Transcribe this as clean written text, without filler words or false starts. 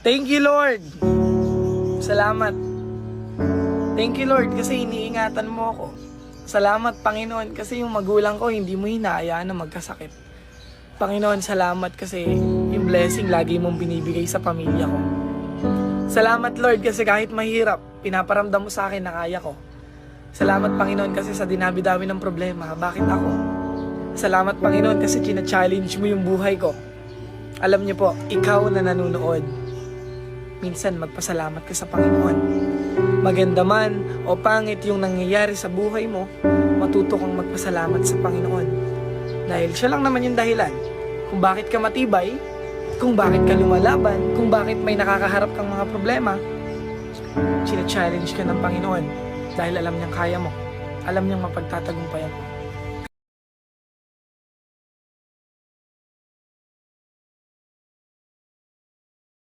Thank you, Lord. Salamat. Thank you, Lord, kasi iniingatan mo ako. Salamat, Panginoon, kasi yung magulang ko hindi mo hinahayaan na magkasakit. Panginoon, salamat kasi yung blessing lagi mong binibigay sa pamilya ko. Salamat, Lord, kasi kahit mahirap, pinaparamdam mo sa akin na kaya ko. Salamat, Panginoon, kasi sa dinabi-dabi ng problema, bakit ako? Salamat, Panginoon, kasi china-challenge mo yung buhay ko. Alam niyo po, ikaw na nanonood, minsan magpasalamat ka sa Panginoon. Maganda man o pangit yung nangyayari sa buhay mo, matuto kang magpasalamat sa Panginoon. Dahil siya lang naman yung dahilan kung bakit ka matibay, kung bakit ka lumalaban, kung bakit may nakakaharap kang mga problema. China-challenge ka ng Panginoon dahil alam niyang kaya mo. Alam niyang mapagtatagumpayan mo.